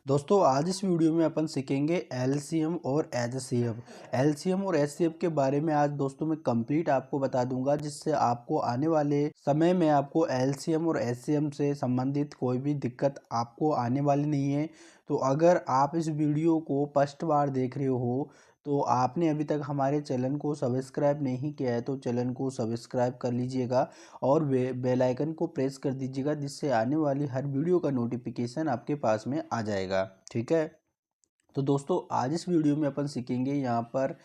दोस्तों आज इस वीडियो में अपन सीखेंगे एलसीएम और एचसीएफ। एलसीएम और एचसीएफ के बारे में आज दोस्तों मैं कंप्लीट आपको बता दूंगा, जिससे आपको आने वाले समय में आपको एलसीएम और एचसीएफ से संबंधित कोई भी दिक्कत आपको आने वाली नहीं है। तो अगर आप इस वीडियो को फर्स्ट बार देख रहे हो तो आपने अभी तक हमारे चैनल को सब्सक्राइब नहीं किया है तो चैनल को सब्सक्राइब कर लीजिएगा और बेल आइकन को प्रेस कर दीजिएगा, जिससे आने वाली हर वीडियो का नोटिफिकेशन आपके पास में आ जाएगा। ठीक है, तो दोस्तों आज इस वीडियो में अपन सीखेंगे यहाँ पर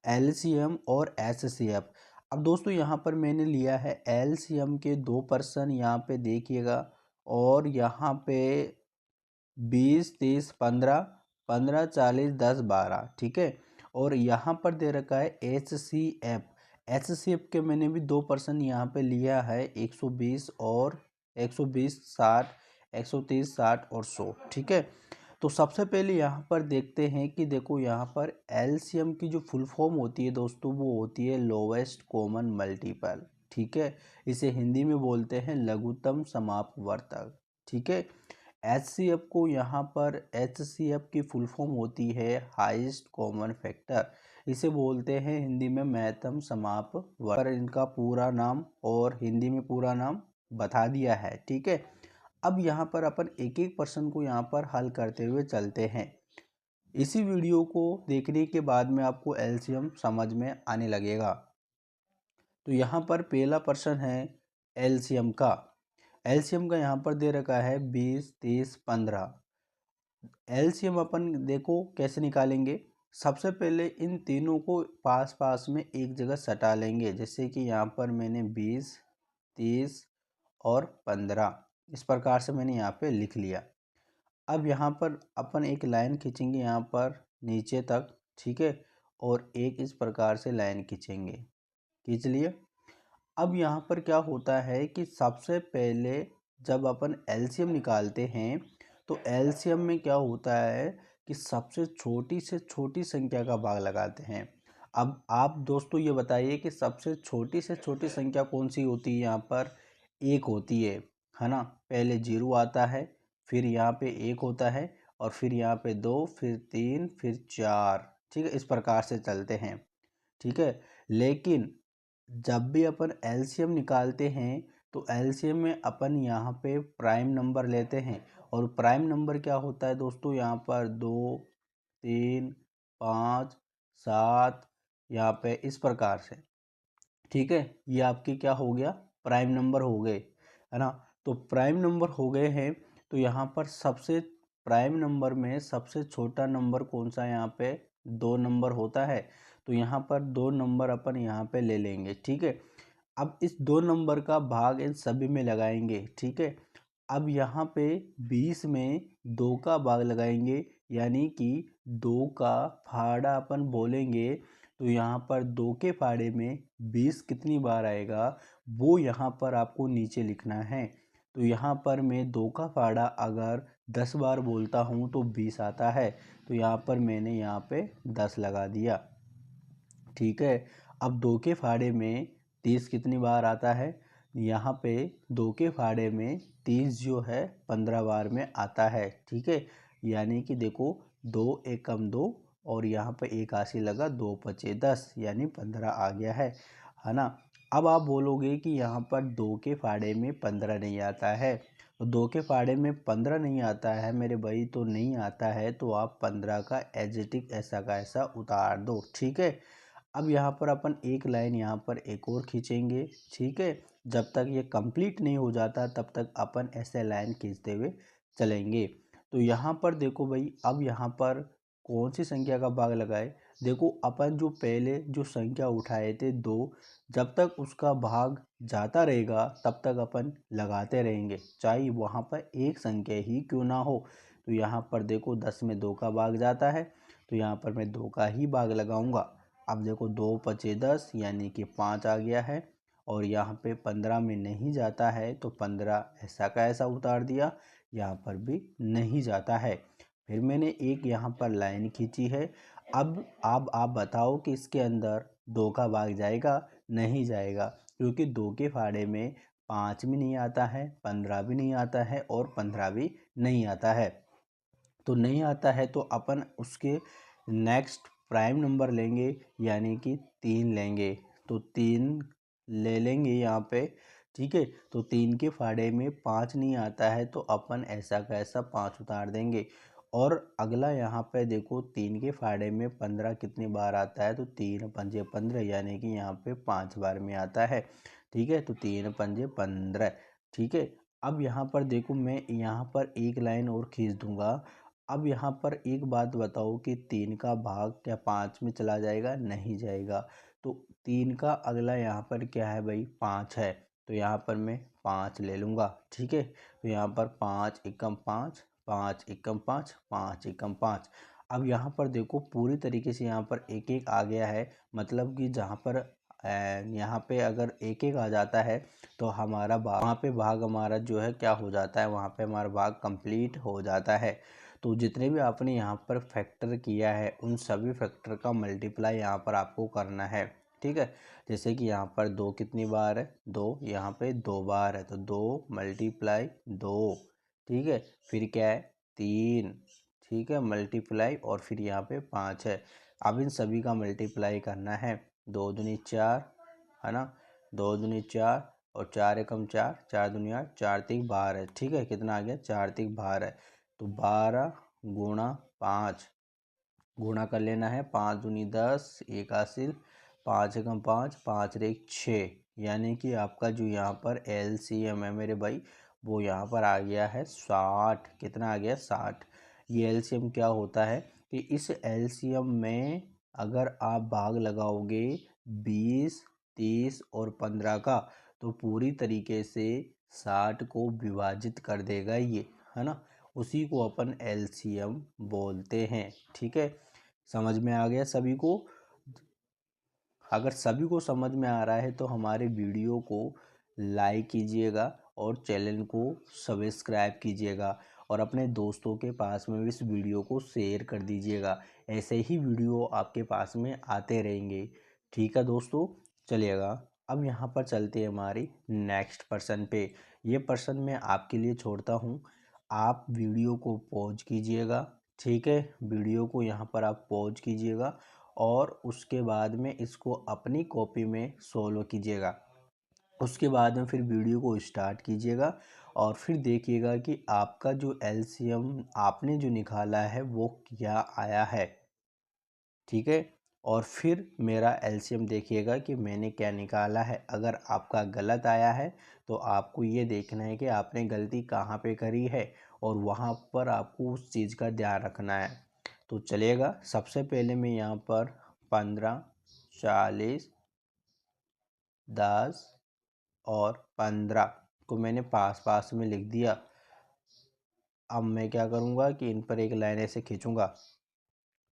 एलसीएम और एचसीएफ। अब दोस्तों यहाँ पर मैंने लिया है एलसीएम के 2% यहाँ पे देखिएगा, और यहाँ पे 20, 30, 15, 15, 40, 10, 12। ठीक है, और यहाँ पर दे रखा है एच सी एफ के मैंने भी 2% यहाँ पे लिया है, 120 और 120, 60, 130, 60 और 100। ठीक है, तो सबसे पहले यहाँ पर देखते हैं कि देखो यहाँ पर एलसीएम की जो फुल फॉर्म होती है दोस्तों वो होती है लोवेस्ट कॉमन मल्टीपल। ठीक है, इसे हिंदी में बोलते हैं लघुत्तम समापवर्तक। ठीक है, एचसीएफ को यहाँ पर एचसीएफ की फुल फॉर्म होती है हाईएस्ट कॉमन फैक्टर। इसे बोलते हैं हिंदी में महत्तम समापवर्तक। पर इनका पूरा नाम और हिंदी में पूरा नाम बता दिया है। ठीक है, अब यहाँ पर अपन एक एक प्रश्न को यहाँ पर हल करते हुए चलते हैं। इसी वीडियो को देखने के बाद में आपको एलसीएम समझ में आने लगेगा। तो यहाँ पर पहला प्रश्न है एलसीएम का। एलसीएम का यहाँ पर दे रखा है 20, 30, 15। एलसीएम अपन देखो कैसे निकालेंगे। सबसे पहले इन तीनों को पास पास में एक जगह सटा लेंगे, जैसे कि यहाँ पर मैंने 20, 30 और 15 इस प्रकार से मैंने यहाँ पे लिख लिया। अब यहाँ पर अपन एक लाइन खींचेंगे यहाँ पर नीचे तक। ठीक है, और एक इस प्रकार से लाइन खींचेंगे, खींच लिए। अब यहाँ पर क्या होता है कि सबसे पहले जब अपन एलसीएम निकालते हैं तो एलसीएम में क्या होता है कि सबसे छोटी से छोटी संख्या का भाग लगाते हैं। अब आप दोस्तों ये बताइए कि सबसे छोटी से छोटी संख्या कौन सी होती है। यहाँ पर एक होती है ना। पहले 0 आता है, फिर यहाँ पे 1 होता है, और फिर यहाँ पे 2, फिर 3, फिर 4। ठीक है, इस प्रकार से चलते हैं। ठीक है, लेकिन जब भी अपन एलसीएम निकालते हैं तो एलसीएम में अपन यहाँ पे प्राइम नंबर लेते हैं, और प्राइम नंबर क्या होता है दोस्तों, यहाँ पर 2, 3, 5, 7, यहाँ पे इस प्रकार से। ठीक है, ये आपके क्या हो गया, प्राइम नंबर हो गए, है ना। तो प्राइम नंबर हो गए हैं, तो यहाँ पर सबसे प्राइम नंबर में सबसे छोटा नंबर कौन सा, यहाँ पे 2 नंबर होता है। तो यहाँ पर 2 नंबर अपन यहाँ पे ले लेंगे। ठीक है, अब इस 2 नंबर का भाग इन सभी में लगाएंगे। ठीक है, अब यहाँ पे 20 में 2 का भाग लगाएंगे, यानी कि 2 का फाड़ा अपन बोलेंगे। तो यहाँ पर 2 के फाड़े में 20 कितनी बार आएगा वो यहाँ पर आपको नीचे लिखना है। तो यहाँ पर मैं 2 का फाड़ा अगर 10 बार बोलता हूँ तो 20 आता है, तो यहाँ पर मैंने यहाँ पे 10 लगा दिया। ठीक है, अब 2 के फाड़े में 30 कितनी बार आता है। यहाँ पे 2 के फाड़े में 30 जो है 15 बार में आता है। ठीक है, यानी कि देखो 2 एकम 2, और यहाँ पे 81 लगा, 2 पचे 10, यानी 15 आ गया है ना। अब आप बोलोगे कि यहाँ पर 2 के फाड़े में 15 नहीं आता है। तो 2 के फाड़े में 15 नहीं आता है मेरे भाई, तो नहीं आता है तो आप 15 का एजेटिक ऐसा का ऐसा उतार दो। ठीक है, अब यहाँ पर अपन एक लाइन यहाँ पर एक और खींचेंगे। ठीक है, जब तक ये कंप्लीट नहीं हो जाता तब तक अपन ऐसे लाइन खींचते हुए चलेंगे। तो यहाँ पर देखो भाई, अब यहाँ पर कौन सी संख्या का भाग लगाए। देखो अपन जो पहले जो संख्या उठाए थे 2, जब तक उसका भाग जाता रहेगा तब तक अपन लगाते रहेंगे, चाहे वहाँ पर एक संख्या ही क्यों ना हो। तो यहाँ पर देखो 10 में 2 का भाग जाता है, तो यहाँ पर मैं 2 का ही भाग लगाऊंगा। अब देखो 2 पचे 10, यानी कि 5 आ गया है, और यहाँ पे 15 में नहीं जाता है तो 15 ऐसा का ऐसा उतार दिया, यहाँ पर भी नहीं जाता है। फिर मैंने एक यहाँ पर लाइन खींची है। अब आप बताओ कि इसके अंदर 2 का भाग जाएगा, नहीं जाएगा, क्योंकि 2 के फाड़े में 5 भी नहीं आता है, 15 भी नहीं आता है, और 15 भी नहीं आता है। तो नहीं आता है तो अपन उसके नेक्स्ट प्राइम नंबर लेंगे, यानी कि 3 लेंगे। तो 3 ले लेंगे यहाँ पे, ठीक है। तो 3 के फाड़े में 5 नहीं आता है तो अपन ऐसा का ऐसा 5 उतार देंगे। और अगला यहाँ पे देखो 3 के फाड़े में 15 कितनी बार आता है, तो 3 पंजे 15, यानी कि यहाँ पे 5 बार में आता है, ठीक है। तो 3 पंजे 15, ठीक है। अब यहाँ पर देखो मैं यहाँ पर एक लाइन और खींच दूंगा। अब यहाँ पर एक बात बताओ कि 3 का भाग क्या 5 में चला जाएगा? नहीं जाएगा। तो 3 का अगला यहाँ पर क्या है भाई? 5 है। तो यहाँ पर मैं 5 ले लूँगा, ठीक है। तो यहाँ पर 5 एकम 5, 5 एकम 5, 5 एकम 5। अब यहाँ पर देखो पूरी तरीके से यहाँ पर एक एक आ गया है, मतलब कि जहाँ पर यहाँ पे अगर एक एक आ जाता है तो हमारा भाग, वहाँ पे भाग हमारा जो है क्या हो जाता है, वहाँ पे हमारा भाग कंप्लीट हो जाता है। तो जितने भी आपने यहाँ पर फैक्टर किया है उन सभी फैक्टर का मल्टीप्लाई यहाँ पर आपको करना है, ठीक है। जैसे कि यहाँ पर 2 कितनी बार है? 2, यहाँ पे 2 बार है, तो 2 मल्टीप्लाई 2, ठीक है। फिर क्या है? 3, ठीक है, मल्टीप्लाई, और फिर यहाँ पे 5 है। अब इन सभी का मल्टीप्लाई करना है। 2 दूनी 4, है ना, 2 दूनी 4 और 4 एकम 4, 4 दूनी 8, 4 तिक 12 है, ठीक है। कितना आ गया? 4 तिक 12 है। तो 12 गुणा 5 गुणा कर लेना है। 5 दूनी 10, 1 हासिल, 5 एकम 5, 5 रेक 6, यानी कि आपका जो यहाँ पर एलसीएम है मेरे भाई, वो यहाँ पर आ गया है 60। कितना आ गया? 60। ये एलसीएम क्या होता है कि इस एलसीएम में अगर आप भाग लगाओगे 20, 30 और 15 का, तो पूरी तरीके से 60 को विभाजित कर देगा ये, है ना। उसी को अपन एलसीएम बोलते हैं, ठीक है। समझ में आ गया सभी को? अगर सभी को समझ में आ रहा है तो हमारे वीडियो को लाइक कीजिएगा और चैनल को सब्सक्राइब कीजिएगा, और अपने दोस्तों के पास में भी इस वीडियो को शेयर कर दीजिएगा। ऐसे ही वीडियो आपके पास में आते रहेंगे, ठीक है दोस्तों। चलिएगा अब यहाँ पर चलते हैं हमारी नेक्स्ट पर्सन पे। ये पर्सन मैं आपके लिए छोड़ता हूँ, आप वीडियो को पॉज कीजिएगा, ठीक है। वीडियो को यहाँ पर आप पॉज कीजिएगा और उसके बाद में इसको अपनी कॉपी में सोल्व कीजिएगा। उसके बाद में फिर वीडियो को स्टार्ट कीजिएगा और फिर देखिएगा कि आपका जो एलसीएम आपने जो निकाला है वो क्या आया है, ठीक है। और फिर मेरा एलसीएम देखिएगा कि मैंने क्या निकाला है। अगर आपका गलत आया है तो आपको ये देखना है कि आपने गलती कहाँ पे करी है, और वहाँ पर आपको उस चीज़ का ध्यान रखना है। तो चलिएगा, सबसे पहले मैं यहाँ पर 15, 40, 10 और 15 को मैंने पास पास में लिख दिया। अब मैं क्या करूँगा कि इन पर एक लाइन ऐसे खींचूँगा।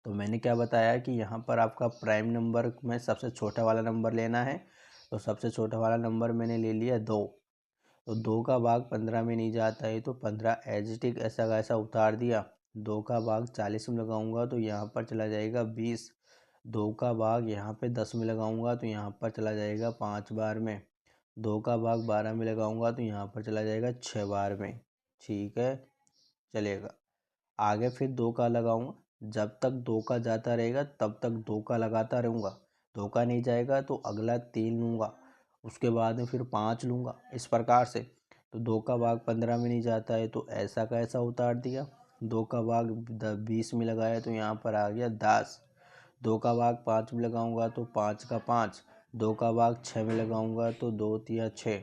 तो मैंने क्या बताया कि यहाँ पर आपका प्राइम नंबर में सबसे छोटा वाला नंबर लेना है। तो सबसे छोटा वाला नंबर मैंने ले लिया 2। तो 2 का भाग 15 में नहीं जाता है तो 15 एज इट इज ऐसा का ऐसा उतार दिया। 2 का भाग 40 में लगाऊंगा तो यहाँ पर चला जाएगा 20। 2 का भाग यहाँ पे 10 में लगाऊंगा तो यहाँ पर चला जाएगा 5 बार में। 2 का भाग 12 में लगाऊंगा तो यहाँ पर चला जाएगा 6 बार में, ठीक है। चलेगा आगे फिर 2 का लगाऊंगा, जब तक 2 का जाता रहेगा तब तक 2 का लगाता रहूँगा। 2 का नहीं जाएगा तो अगला 3 लूँगा, उसके बाद में फिर 5 लूँगा, इस प्रकार से। तो 2 का भाग 15 में नहीं जाता है तो ऐसा का ऐसा उतार दिया। 2 का भाग 20 में लगाया तो यहाँ पर आ गया 10। 2 का भाग 5 में लगाऊंगा तो 5 का 5। 2 का भाग 6 में लगाऊंगा तो 2 तिया 6।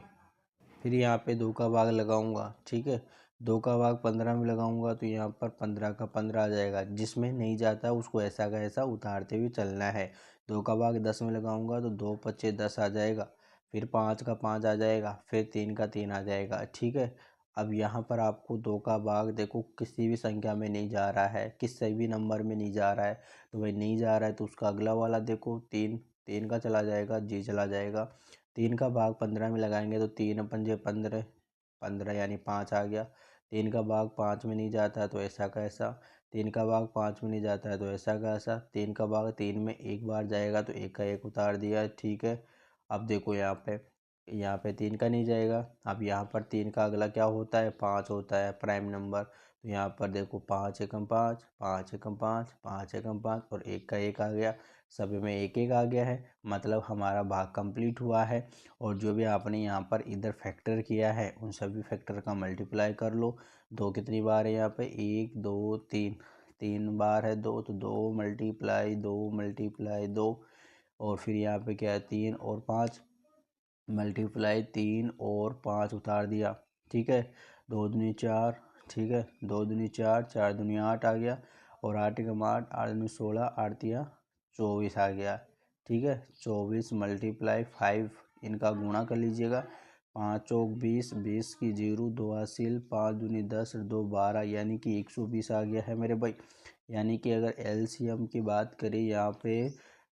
फिर यहाँ पे 2 का भाग लगाऊंगा, ठीक है। 2 का भाग 15 में लगाऊंगा तो यहाँ पर 15 का 15 आ जाएगा। जिसमें नहीं जाता उसको ऐसा का ऐसा उतारते हुए चलना है। 2 का भाग 10 में लगाऊंगा तो 2 पच्चे 10 आ जाएगा। फिर 5 का 5 आ जाएगा, फिर 3 का 3 आ जाएगा, ठीक है। अब यहाँ पर आपको 2 का भाग देखो किसी भी संख्या में नहीं जा रहा है, किसी भी नंबर में नहीं जा रहा है। तो भाई नहीं जा रहा है तो उसका अगला वाला देखो 3, 3 का चला जाएगा, जी चला जाएगा। 3 का भाग 15 में लगाएंगे तो 3 पंजे 15, 15 यानी 5 आ गया। 3 का भाग 5 में नहीं जाता है तो ऐसा का ऐसा। 3 का भाग 5 में नहीं जाता है तो ऐसा का ऐसा। 3 का भाग 3 में एक बार जाएगा तो 1 का 1 उतार दिया, ठीक है। अब देखो यहाँ पे 3 का नहीं जाएगा। अब यहाँ पर 3 का अगला क्या होता है? 5 होता है प्राइम नंबर। तो यहाँ पर देखो 5 एकम 5, 5 एकम 5, 5 एकम 5 और एक का एक आ गया, सभी में एक एक आ गया है, मतलब हमारा भाग कंप्लीट हुआ है। और जो भी आपने यहाँ पर इधर फैक्टर किया है उन सभी फैक्टर का मल्टीप्लाई कर लो। दो कितनी बार है यहाँ पे, 1 2 3, 3 बार है दो, तो 2 और फिर यहाँ पे क्या है 3 और 5 मल्टीप्लाई 3 और 5 उतार दिया, ठीक है। 2 दूनी 4, ठीक है, 2 दूनी 4, 4 दूनी 8 आ गया, और 8 एकम 8, 8 दूनी 16, 8 तिया 24 आ गया, ठीक है। 24 मल्टीप्लाई 5, इनका गुणा कर लीजिएगा। 5 चौक 20, 20 की 0, 2 हासिल, 5 दूनी 10 और 2 12, यानी कि 120 आ गया है मेरे भाई। यानी कि अगर एलसीएम की बात करें यहाँ पे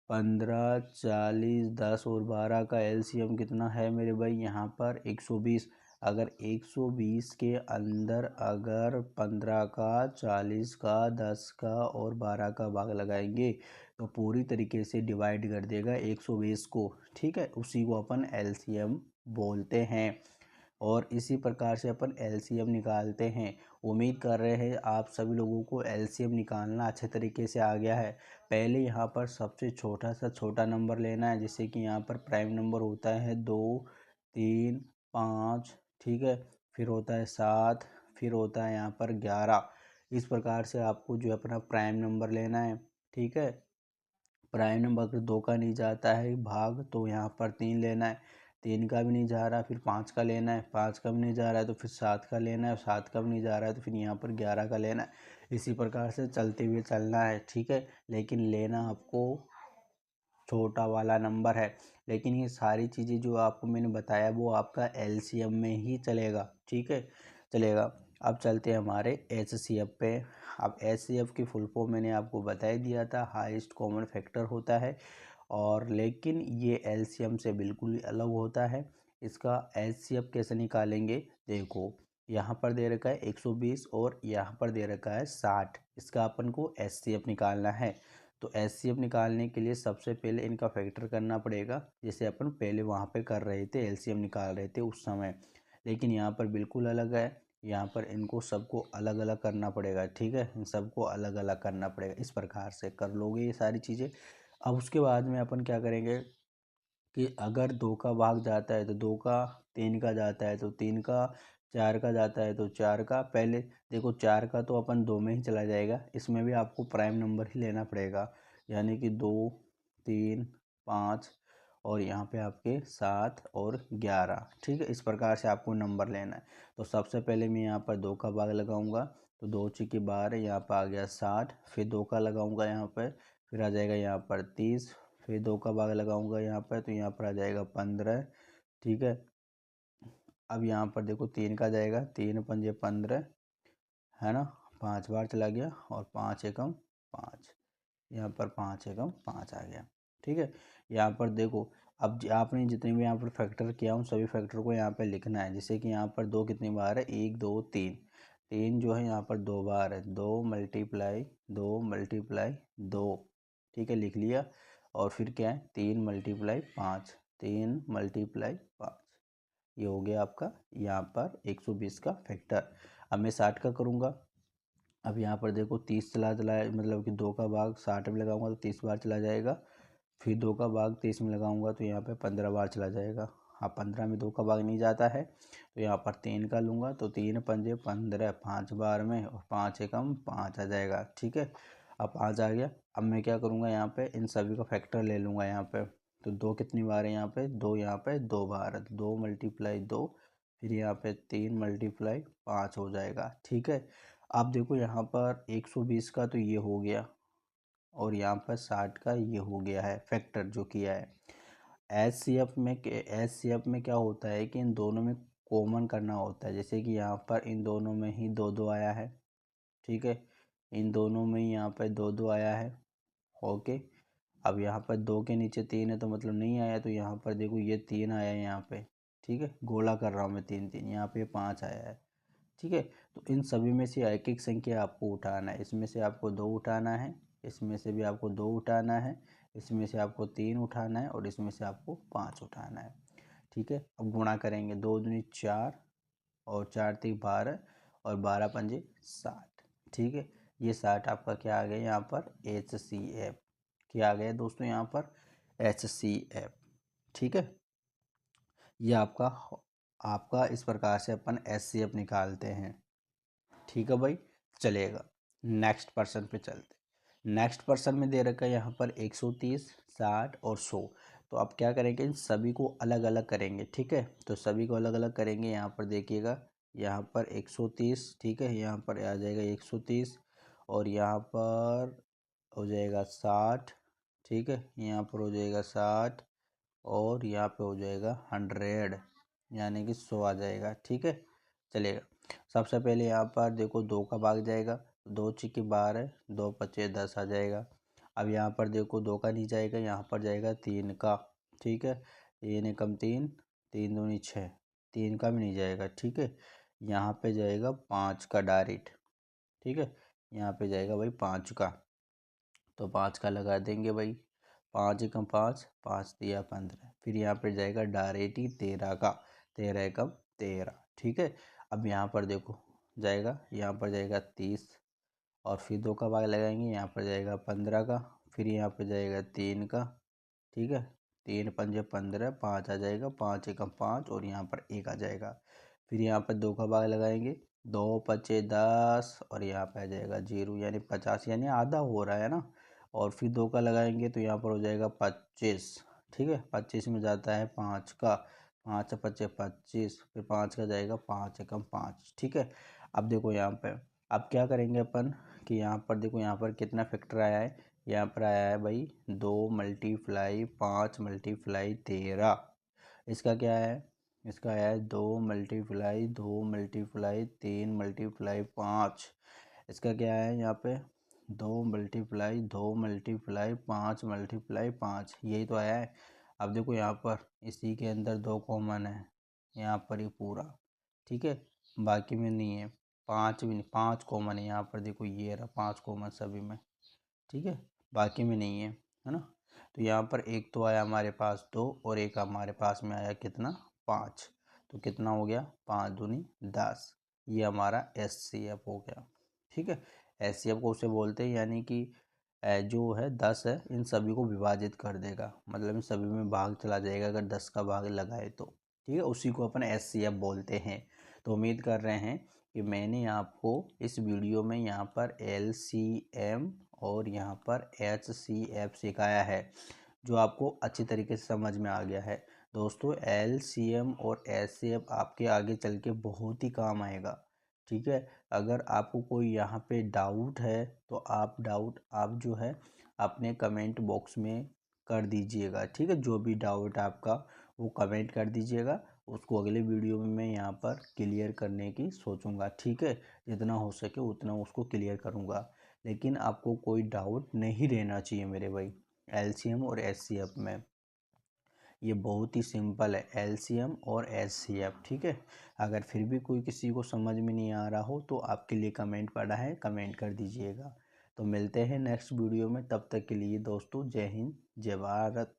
15, 40, 10 और 12 का एलसीएम कितना है मेरे भाई, यहाँ पर 120। अगर 120 के अंदर अगर 15 का, 40 का, 10 का और 12 का भाग लगाएंगे तो पूरी तरीके से डिवाइड कर देगा 120 को, ठीक है। उसी को अपन एलसीएम बोलते हैं, और इसी प्रकार से अपन एलसीएम निकालते हैं। उम्मीद कर रहे हैं आप सभी लोगों को एलसीएम निकालना अच्छे तरीके से आ गया है। पहले यहाँ पर सबसे छोटा सा छोटा नंबर लेना है, जैसे कि यहाँ पर प्राइम नंबर होता है 2, 3, 5, ठीक है, फिर होता है 7, फिर होता है यहाँ पर 11। इस प्रकार से आपको जो है अपना प्राइम नंबर लेना है, ठीक है। प्राइम नंबर अगर 2 का नहीं जाता है भाग तो यहाँ पर 3 लेना है, 3 का भी नहीं जा रहा फिर 5 का लेना है, 5 का भी नहीं जा रहा है तो फिर 7 का लेना है, 7 का भी नहीं जा रहा है तो फिर यहाँ पर 11 का लेना है। इसी प्रकार से चलते हुए चलना है, ठीक है। लेकिन लेना आपको छोटा वाला नंबर है। लेकिन ये सारी चीज़ें जो आपको मैंने बताया वो आपका एलसीएम में ही चलेगा, ठीक है, चलेगा। अब चलते हैं हमारे एचसीएफ पे। अब एचसीएफ की फुल फॉर्म मैंने आपको बता ही दिया था, हाईएस्ट कॉमन फैक्टर होता है। और लेकिन ये एलसीएम से बिल्कुल ही अलग होता है। इसका एचसीएफ कैसे निकालेंगे, देखो यहाँ पर दे रखा है 120 और यहाँ पर दे रखा है 60, इसका अपन को एचसीएफ निकालना है। तो एचसीएफ निकालने के लिए सबसे पहले इनका फैक्टर करना पड़ेगा, जैसे अपन पहले वहाँ पे कर रहे थे, एलसीएम निकाल रहे थे उस समय। लेकिन यहाँ पर बिल्कुल अलग है, यहाँ पर इनको सबको अलग अलग करना पड़ेगा, ठीक है, इन सबको अलग अलग करना पड़ेगा। इस प्रकार से कर लोगे ये सारी चीज़ें। अब उसके बाद में अपन क्या करेंगे कि अगर 2 का भाग जाता है तो 2 का, 3 का जाता है तो 3 का, 4 का जाता है तो 4 का। पहले देखो 4 का तो अपन 2 में ही चला जाएगा, इसमें भी आपको प्राइम नंबर ही लेना पड़ेगा, यानी कि 2, 3, 5 और यहाँ पे आपके 7 और 11, ठीक है। इस प्रकार से आपको नंबर लेना है। तो सबसे पहले मैं यहाँ पर 2 का भाग लगाऊंगा, तो 2 चौके 12, यहाँ पर आ गया 60, फिर 2 का लगाऊंगा यहाँ पर, फिर आ जाएगा यहाँ पर 30, फिर 2 का भाग लगाऊंगा यहाँ पर तो यहाँ पर आ जाएगा 15, ठीक है। अब यहाँ पर देखो 3 का जाएगा, 3 पंजे 15, है ना, 5 बार चला गया, और 5 एकम 5, यहाँ पर 5 एकम 5 आ गया, ठीक है। यहाँ पर देखो अब आपने जितने भी यहाँ पर फैक्टर किया उन सभी फैक्टर को यहाँ पर लिखना है। जैसे कि यहाँ पर 2 कितनी बार है, 1 2 3, 3 जो है यहाँ पर 2 बार है, 2 ठीक है, लिख लिया। और फिर क्या है, 3 मल्टीप्लाई 5, 3 मल्टीप्लाई 5, ये हो गया आपका यहाँ पर 120 का फैक्टर। अब मैं 60 का करूँगा। अब यहाँ पर देखो 30 चला मतलब कि 2 का भाग 60 में लगाऊंगा तो 30 बार चला जाएगा, फिर 2 का भाग 30 में लगाऊंगा तो यहाँ पे 15 बार चला जाएगा। हाँ, 15 में 2 का भाग नहीं जाता है तो यहाँ पर 3 का लूँगा, तो 3 पंजे 15, 5 बार में, और 5 एकम 5 आ जाएगा, ठीक है। अब 5 आ गया। अब मैं क्या करूँगा, यहाँ पे इन सभी का फैक्टर ले लूँगा यहाँ पे। तो 2 कितनी बार है यहाँ पे, 2 यहाँ पे 2 बार है, 2 मल्टीप्लाई 2, फिर यहाँ पे 3 मल्टीप्लाई 5 हो जाएगा, ठीक है। आप देखो यहाँ पर 120 का तो ये हो गया, और यहाँ पर 60 का ये हो गया है फैक्टर जो किया है। एच सी एफ में क्या होता है कि इन दोनों में कॉमन करना होता है। जैसे कि यहाँ पर इन दोनों में ही 2 2 आया है, ठीक है, इन दोनों में ही यहाँ पर 2 2 आया है, ओके। अब यहाँ पर 2 के नीचे 3 है तो मतलब नहीं आया, तो यहाँ पर देखो ये 3 आया है यहाँ पे, ठीक है, गोला कर रहा हूँ मैं 3 3, यहाँ पे 5 आया है, ठीक है। तो इन सभी में से एक एक संख्या आपको उठाना है, इसमें से आपको 2 उठाना है, इसमें से भी आपको 2 उठाना है, इसमें से आपको 3 उठाना है, और इसमें से आपको 5 उठाना है, ठीक है। अब गुणा करेंगे, 2 दूनी 4 और 4 3 12, और 12 पंजे 60। ठीक है, ये 60 आपका क्या आ गया यहाँ पर HCF। क्या आ गया दोस्तों यहाँ पर HCF। ठीक है, ये आपका आपका इस प्रकार से अपन HCF निकालते हैं। ठीक है भाई, चलेगा। नेक्स्ट पर्सन पे चलते। नेक्स्ट पर्सन में दे रखा है यहाँ पर 130, 60 और 100। तो आप क्या करेंगे, इन सभी को अलग अलग करेंगे। ठीक है, तो सभी को अलग अलग करेंगे। यहाँ पर देखिएगा, यहाँ पर 130, ठीक है, यहाँ पर आ जाएगा 130 और यहाँ पर हो जाएगा 60। ठीक है, यहाँ पर हो जाएगा 60 और यहाँ पे हो जाएगा 100, यानी कि 100 आ जाएगा। ठीक है, चलेगा। सबसे पहले यहाँ पर देखो 2 का भाग जाएगा, 2 छिके 12, 2 पचे 10 आ जाएगा। अब यहाँ पर देखो 2 का नहीं जाएगा, यहाँ पर जाएगा 3 का। ठीक है, 3 एकम 3, 3 दूनी 6, 3 का भी नहीं जाएगा। ठीक है, यहाँ पे जाएगा 5 का डायरेक्ट। ठीक है, यहाँ पे जाएगा भाई 5 का, तो 5 का लगा देंगे भाई। 5 एकम 5, 5 दिया 15। फिर यहाँ पर जाएगा डायरेक्ट ही 13 का, 13 एकम 13। ठीक है, अब यहाँ पर देखो जाएगा, यहाँ पर जाएगा 30 और फिर 2 का भाग लगाएंगे, यहाँ पर जाएगा 15 का। फिर यहाँ पर जाएगा 3 का। ठीक है, 3 पंजे 15, 5 आ जाएगा, 5 एकम 5 और यहाँ पर 1 आ जाएगा। फिर यहाँ पर 2 का भाग लगाएंगे, 2 पचे 10 और यहाँ पे आ जाएगा 0, यानी 50, यानी आधा हो रहा है ना। और फिर 2 का लगाएंगे तो यहाँ पर हो जाएगा 25। ठीक है, 25 में जाता है 5 का, 5 पचे 25, फिर 5 का जाएगा 5 एकम 5। ठीक है, अब देखो यहाँ पे अब क्या करेंगे अपन कि यहाँ पर देखो यहाँ पर कितना फैक्टर आया है। यहाँ पर आया है भाई 2 मल्टीप्लाई 5 मल्टीप्लाई 13। इसका क्या है, इसका आया है 2 मल्टीप्लाई 2 मल्टीप्लाई 3 मल्टीप्लाई 5। इसका क्या है यहाँ पे 2 मल्टीप्लाई 2 मल्टीप्लाई 5 मल्टीप्लाई 5, यही तो आया है। अब देखो यहाँ पर इसी के अंदर 2 कॉमन है, यहाँ पर ही पूरा। ठीक है, बाकी में नहीं है। 5 भी नहीं, 5 कॉमन है यहाँ पर, देखो ये रहा 5 कॉमन सभी में। ठीक है, बाकी में नहीं है ना। तो यहाँ पर एक तो आया हमारे पास 2 और एक हमारे पास में आया कितना 5। तो कितना हो गया 5 दूनी 10, ये हमारा HCF हो गया। ठीक है, HCF को उसे बोलते हैं, यानी कि जो है 10 है इन सभी को विभाजित कर देगा, मतलब इन सभी में भाग चला जाएगा अगर 10 का भाग लगाए तो। ठीक है, उसी को अपन HCF बोलते हैं। तो उम्मीद कर रहे हैं कि मैंने आपको इस वीडियो में यहाँ पर LCM और यहाँ पर HCF सिखाया है, जो आपको अच्छी तरीके से समझ में आ गया है। दोस्तों LCM और HCF आपके आगे चल के बहुत ही काम आएगा। ठीक है, अगर आपको कोई यहाँ पे डाउट है तो आप जो है अपने कमेंट बॉक्स में कर दीजिएगा। ठीक है, जो भी डाउट आपका वो कमेंट कर दीजिएगा, उसको अगले वीडियो में मैं यहाँ पर क्लियर करने की सोचूंगा। ठीक है, जितना हो सके उतना उसको क्लियर करूँगा, लेकिन आपको कोई डाउट नहीं रहना चाहिए मेरे भाई। LCM और HCF में ये बहुत ही सिंपल है, LCM और HCF। ठीक है, अगर फिर भी कोई किसी को समझ में नहीं आ रहा हो तो आपके लिए कमेंट पड़ा है, कमेंट कर दीजिएगा। तो मिलते हैं नेक्स्ट वीडियो में, तब तक के लिए दोस्तों जय हिंद जय भारत।